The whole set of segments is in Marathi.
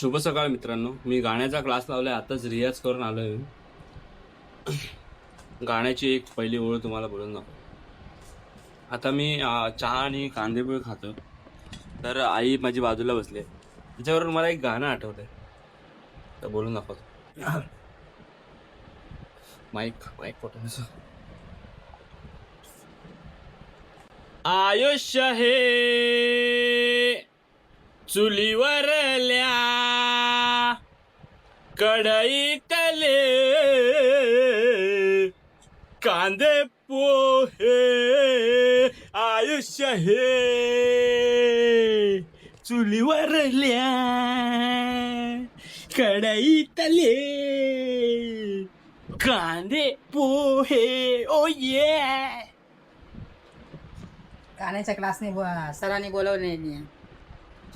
शुभ सकाळ मित्रांनो. मी गाण्याचा क्लास लावलाय, आताच रियाज करून आलोय. गाण्याची एक पहिली ओळ तुम्हाला बोलून दाखव. आता मी चहा आणि कांदेपोहे खातो, तर आई माझी बाजूला बसली. त्याच्यावरून मला एक गाणं आठवतंय, तर बोलून दाखवतो. Mike mike photo. आयुष्य हे चुलीवरल्या कढईतले कांदे पोहे. आयुष्य हे चुलीवरल्या कढईतले कांदे पोहे. ओ ये गाण्याच्या क्लासने सरांनी बोलवले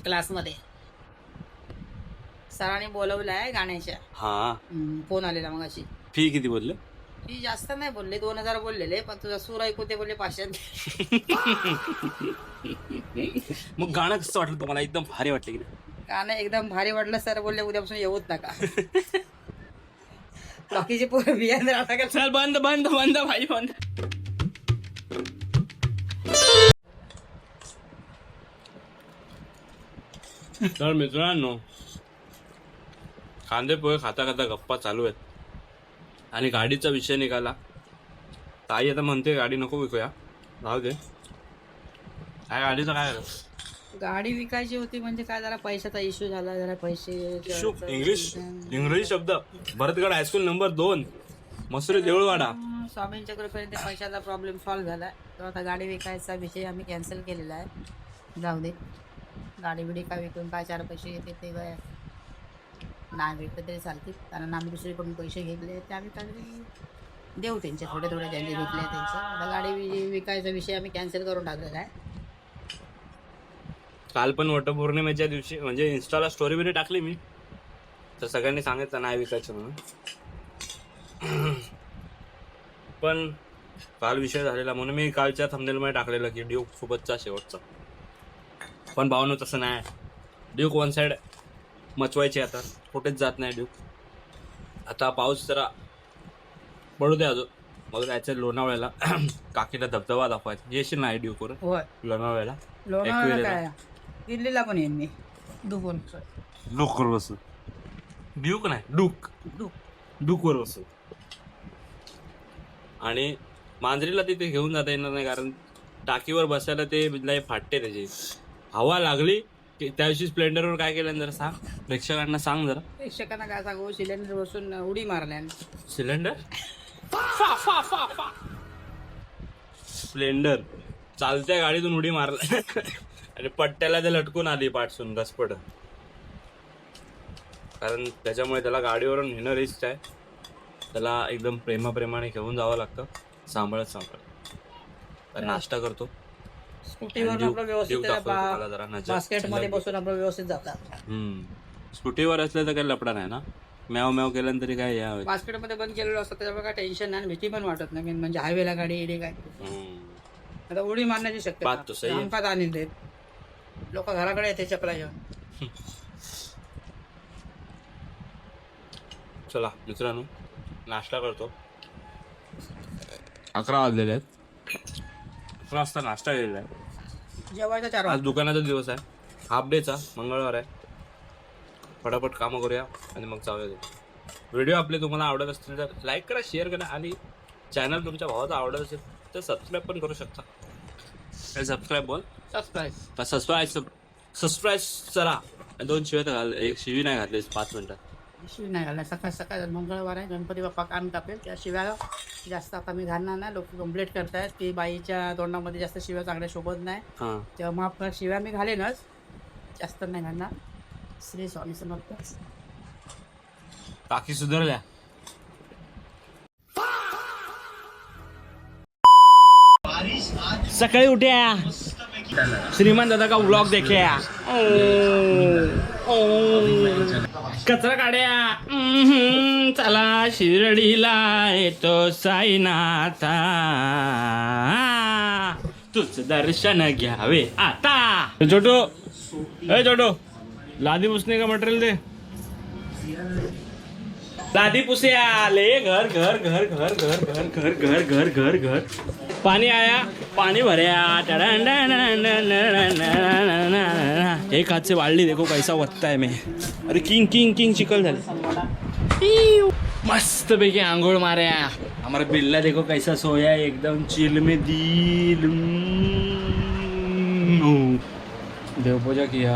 क्लासमध्ये. सरांनी बोलवलाय गाण्याच्या. हा, फोन आलेला मग अशी. फी किती बोलले? ती जास्त नाही बोलले, 2000 बोललेले, पण तुझा सूर ऐकू ते बोलले 500. मग गाणं कसं वाटलं तुम्हाला? एकदम भारी वाटलं की नाही? गाणं एकदम भारी वाटलं. सर बोलले उद्यापासून येऊच नका. बाकीचे पोरं बियाण राहता का? चल बंद बंद बंद भाई बंद. तर मित्रांनो, कांदे पोहे खाता खाता गप्पा चालू आहेत आणि गाडीचा विषय निघाला. ताई आता म्हणते गाडी नको विकूया, राहू दे. काय गाडीचं काय गाडी विकायची होती, म्हणजे काय जरा पैशाचा इश्यू झाला, जरा पैसे. इंग्रजी शब्द. भरतगड हायस्कूल नंबर 2, मसुरी देऊळवाडा. स्वामींच्या कृपेने ते पैशाचा प्रॉब्लेम सॉल्व्ह झाला. तर आता गाडी विकायचा विषय आम्ही कॅन्सल केलेला आहे. जाऊ दे, गाडी बिडी काय विकून काय 4 पैसे येते ते काय नाही विकत तरी चालतील. कारण आम्ही दुसरीकडून पैसे घेतले, ते आम्ही काही देऊ त्यांचे थोडे थोडे ज्यांनी घेतले त्यांचे. आता गाडी विकायचा विषय आम्ही कॅन्सल करून टाकलेला आहे. काल पण वटपौर्णिमेच्या दिवशी म्हणजे इन्स्टाला स्टोरी बिरी टाकली मी, तर सगळ्यांनी सांगितलं नाही विकायचं म्हणून. पण काल विषय झालेला म्हणून मी कालच्या थंबनेलमध्ये टाकलेलं की ड्यूक सोबतचा शेवटचा. पण भावनो तसं नाही. ड्यूक वन साईड मचवायचे, आता कुठेच जात नाही ड्यूक. आता पाऊस जरा पडू दे अजून, मग जायचं लोणावळ्याला. काकीला धबधबा दाखवायचा. येशील नाही ड्यूकवर होय लोणावळ्याला? लोणावळ्याला काय दिल्लीला पण येईन मी. दुबून डूकवर बसू. ड्यूक नाही, डूक डूकवर बसू. आणि मांजरीला तिथे घेऊन जाता येणार नाही, कारण टाकीवर बसायला ते बिल्लाई फाटते. त्याची हवा लागली की त्या दिवशी स्प्लेंडरवर काय केलं जरा सांग, प्रेक्षकांना सांग जरा. प्रेक्षकांना काय सांगू, सिलेंडर बसून उडी मारल्या. सिलेंडर स्प्लेंडर चालत्या गाडीतून उडी मारला आणि पट्ट्याला ते लटकून आली पाठसून घसपड. कारण त्याच्यामुळे त्याला गाडीवरून नेणं रिस्क आहे. त्याला एकदम प्रेमाने घेऊन जावं लागतं, सांभाळत. तर नाश्ता करतो स्कूटीवर आपलं व्यवस्थित बास्केटमध्ये बसून आपलं व्यवस्थित जातात. स्कूटीवर असलं तर काही लपडा नाही ना. मॅव मॅव केलं तरी काय या बास्केटमध्ये बंद केलेलं असतं, त्याच्यामुळे काय टेन्शन नाही, भीती पण वाटत नाही. म्हणजे हायवेला गाडी येणे काय आता उडी मारण्याची शक्यता आणून देत. लोक घराकडे येते चपला घेऊन. चला मित्रांनो, नाश्ता करतो. 11 वाजलेले आहेत. 11 वाजता नाश्ता केलेला आहे. जेवायचा 4 आज दुकानाचा दिवस आहे, हाफ डेचा, मंगळवार आहे. फटाफट कामं करूया आणि मग जाऊया. व्हिडिओ आपले तुम्हाला आवडत असतील तर लाईक करा, शेअर करा, आणि चॅनल तुमच्या भावाचा आवडत असेल तर सबस्क्राईब पण करू शकता. सबस्क्राईब करा. 2 शिव्या तर घाल, एक शिवी नाही घातली 5 मिनिटात. शिवी नाही घालणार. सकाळ मंगळवार आहे, गणपती बाप्पा कान कापेल. त्या शिव्या जास्त आता मी घालणार नाही. लोक कंप्लेंट करतायत की बाईच्या तोंडामध्ये जास्त शिव्या चांगल्या शोभत नाही. तेव्हा माफ कर, शिव्या मी घालेनच, जास्त नाही घालणार. श्री स्वामी समर्थ. काकी सुधारल्या. सकाळी उठ्या, श्रीमान दादा का व्लॉग देखा, कचरा काढ्या. चला शिर्डीला येतो साईनाथा, तुझं दर्शन घ्यावे आता. छोटो, ए छोटो, लादी पुसणे का मटेरियल दे. दादी पुसे आले घर घर घर घर घर घर घर घर घर घर घर पानी आया पानी भरया एक हाथ से वाळली देखो कैसा वत्ता है मैं अरे किंग किंग किंग चिकल झाले मस्त पैकी आंघोळ माऱ्या हमारा बिल्ला देखो कैसा सोया है एकदम चिल में दिल देवपूजा किया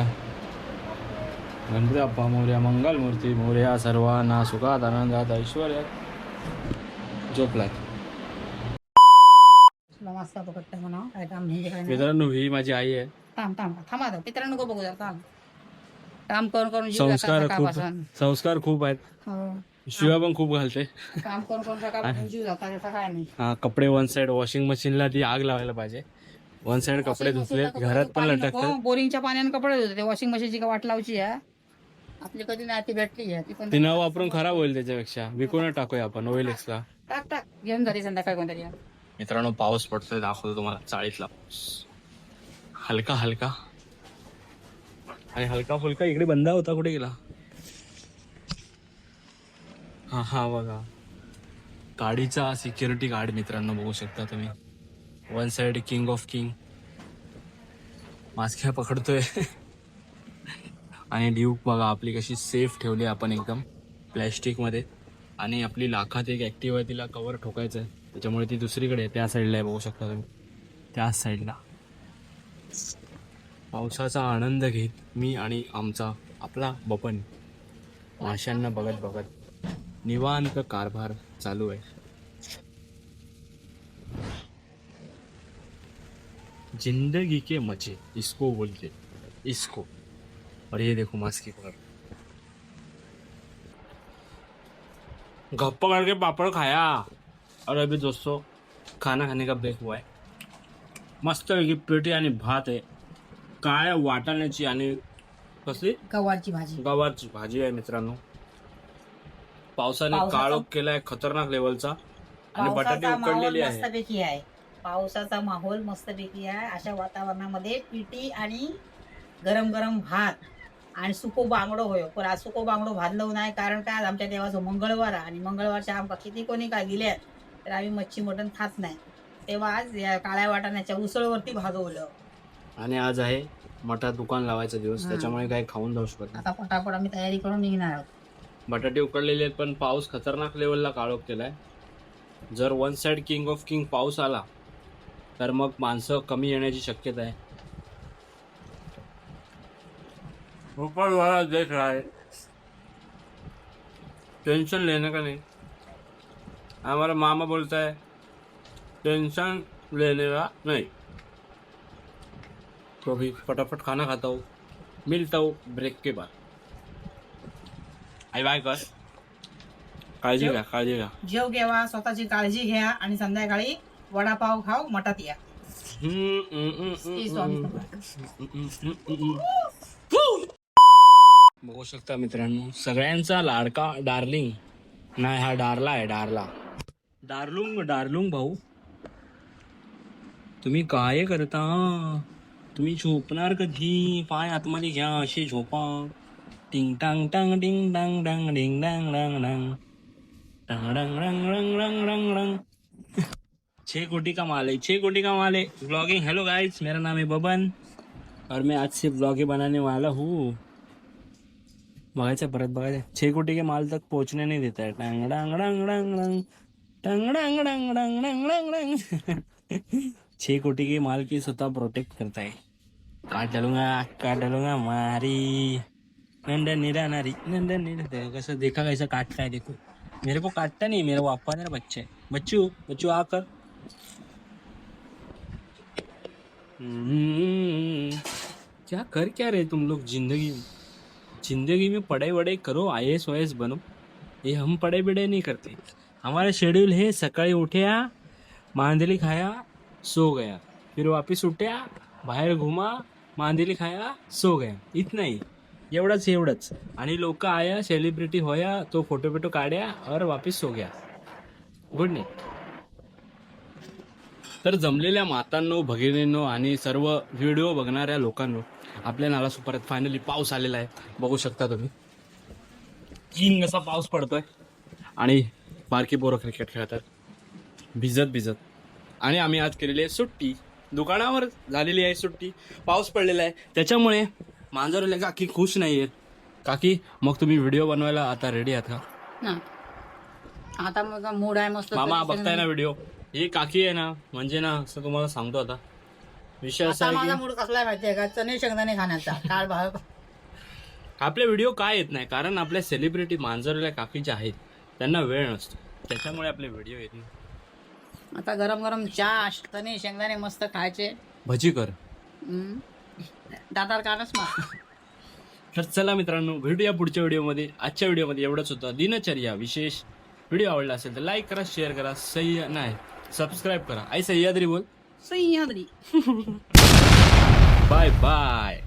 गणपती बाप्पा मोरया मंगल मूर्ती मोरया सर्वांना सुखात आनंदात ऐश्वर्यात झोपलाय. तुला मस्त पकडतं म्हणा काय काम म्हणजे काय नाही. मित्रांनो ही माझी आई आहे. थांबा मित्रांनो नको बघू जरा काम करून करून जीव जातो संस्कार खूप सकाळपासून. संस्कार खूप आहेत. हो. शिवा पण खूप घालते. काम करून करून सकाळपासून जीव जातो त्याचा काय नाही. हा कपडे वन साइड वॉशिंग मशीनला ती आग लावायला पाहिजे. वन साइड कपडे धुतले घरात पण लटकतात. बोरिंगच्या पाण्याने कपडे धुते ते वॉशिंग मशीनची का वाट लावची आहे आपली कधी नाही ती भेटली आहे ती पण ती न वापरून खराब होईल त्याच्यापेक्षा विकून टाकूया आपण OLX ला. टाक घेऊन जाते संध्याकाळी कोणतरी. मित्रांनो पाऊस पडतोय दाखवतो तुम्हाला चाळीतला पाऊस हलका हलका आणि हलका फुलका इकडे बंद होता कुठे गेला. हा हा बघा गाडीचा सिक्युरिटी गार्ड मित्रांनो बघू शकता तुम्ही. One side king of king मास्क्या पकडतोय आणि ड्यूक बघा आपली कशी सेफ ठेवली आपण एकदम प्लॅस्टिक मध्ये. आणि आपली लाखात एक ऍक्टिव्ह आहे तिला कव्हर ठोकायचं आहे त्याच्यामुळे ती दुसरीकडे त्या साईडला आहे बघू शकता तुम्ही. त्याच साईडला पावसाचा आनंद घेत मी आणि आमचा आपला बपन माशांना बघत बघत निवांत कारभार चालू आहे. जिंदगी के मजे इसको बोलते इसको. और ये देखो मास्की पकड़ गप्पा करके पापड़ खाया और अभी दोस्तों खाना खाने का ब्रेक हुआ है. मस्त पैकी पेटी आणि भात आहे. काय वाटाण्याची आणि कसली गवारची भाजी गवारची भाजी आहे मित्रांनो. पावसाने काळोख केलाय खतरनाक लेवलचा आणि बटाटे उकडलेली आहे. मस्तपैकी आहे पावसाचा माहोल मस्तपैकी आहे. अशा वातावरणामध्ये पिठी आणि गरम गरम भात आणि सुको बांगडो होयो. पण आज सुको बांगडो भाजलो नाही कारण काय आमच्या देवाचं मंगळवार आणि मंगळवारच्या आमका किती कोणी काय दिल्यात तर आम्ही मच्छी मटण खात नाही. तेव्हा आज या काळ्या वाटाण्याच्या उसळवरती भाजवलं. आणि आज आहे मठात दुकान लावायचा दिवस त्याच्यामुळे काही खाऊन जाऊ शकत नाही. आता पटापट आम्ही तयारी करून निघणार आहोत. बटाटे उकडलेले आहेत पण पाऊस खतरनाक लेवलला काळोख केलाय. जर one side king of king पाऊस आला तर मग माणसं कमी येण्याची शक्यता आहे. ऊपर वाला देख रहा है टेंशन लेने का नहीं. हमारा मामा बोलता है टेंशन लेने का नहीं. तो भी फटाफट खाना खाता हूँ मिलता हूँ ब्रेक के बाद. आई बाय कर काळजी घ्या काळजी घ्या. जेव घ्यावा स्वतःची काळजी घ्या आणि संध्याकाळी वडापाव खाऊ मठात या. बघू शकता मित्रांनो सगळ्यांचा लाडका डार्लिंग नाही हा डारला आहे डारला डार्लुंग डार्लुंग भाऊ तुम्ही काय करता. तुम्ही झोपणार कधी. पाय आतमध्ये घ्या अशी झोपा. टिंग टांग टांग डिंग डांग डांग डिंग डांग डांग डांग टांग डांग रंग रंग रंग रंग रंग. 6 कोटी का माल है 6 कोटी का माल है. ब्लॉगिंग. हेलो गाइस मेरा नाम है बबन और मैं आज से ब्लॉगिंग बनाने वाला हूँ. बघायचं परत बघायचं 6 कोटी के माल तक पहुंचने नहीं देता है. टांग डांग डांग डांग डांग टांग डांग डांग डांग डांग डांग डांग 6 कोटी के माल की स्वतः प्रोटेक्ट करता है. काट डालूंगा मारी नंदन निरा नारी नंदन निरा. कैसा देखा कैसा काटता है देखो. मेरे को काटता नहीं मेरा वापा मेरा बच्चा है. बच्चू बच्चू आकर क्या कर क्या रहे तुम लोग जिंदगी में पढ़ाई वढ़ाई करो IAS OAS बनो. ये हम पढ़ाई वढ़ाई नहीं करते. हमारा शेड्यूल है सकाळी उठया मांदली खाया सो गया फिर वापस उठया बाहेर घुमा मांदली खाया सो गया. इतना ही एवढंच. आणि लोक आया सेलिब्रिटी होया तो फोटो काढ्या और वापस सो गया. Good night. तर जमलेल्या मातांनो भगिनींनो आणि सर्व व्हिडिओ बघणाऱ्या लोकांनो आपल्या नाला सुपारात फायनली पाऊस आलेला आहे बघू शकता तुम्ही. तीन असा पाऊस पडतोय आणि बारकी पोरं क्रिकेट खेळतात भिजत आणि आम्ही आज केलेली आहे सुट्टी. दुकानावर झालेली आहे सुट्टी, पाऊस पडलेला आहे त्याच्यामुळे मांजरवाले काकी खुश नाही आहेत. काकी मग तुम्ही व्हिडिओ बनवायला आता रेडी आहात का? ना आता मग मूड आहे मस्त. मामा बघताय ना व्हिडिओ, ही काकी आहे ना म्हणजे ना असं तुम्हाला सांगतो आता विषय असा आता आहे माझा की मूड कसला आहे माहितीये का, चणे शेंगदाणे खाण्याचा काळ भाव. आपले व्हिडिओ काय येत नाही कारण आपल्या सेलिब्रिटी मांजरवाल्या काकी ज्या आहेत त्यांना वेळ नसतो, त्याच्यामुळे आपले व्हिडिओ येत नाही. आता गरम गरम चहा चणे शेंगदाणे मस्त खायचे. भजी कर. दातार कानच मा. तर चला मित्रांनो, भेटूया पुढच्या व्हिडिओमध्ये. आजच्या व्हिडिओमध्ये एवढंच होतं, दिनचर्या विशेष. व्हिडिओ आवडला असेल तर लाईक करा, शेअर करा, नाही सबस्क्राईब करा. आई सह्याद्री बोल. सह्याद्री. Bye bye.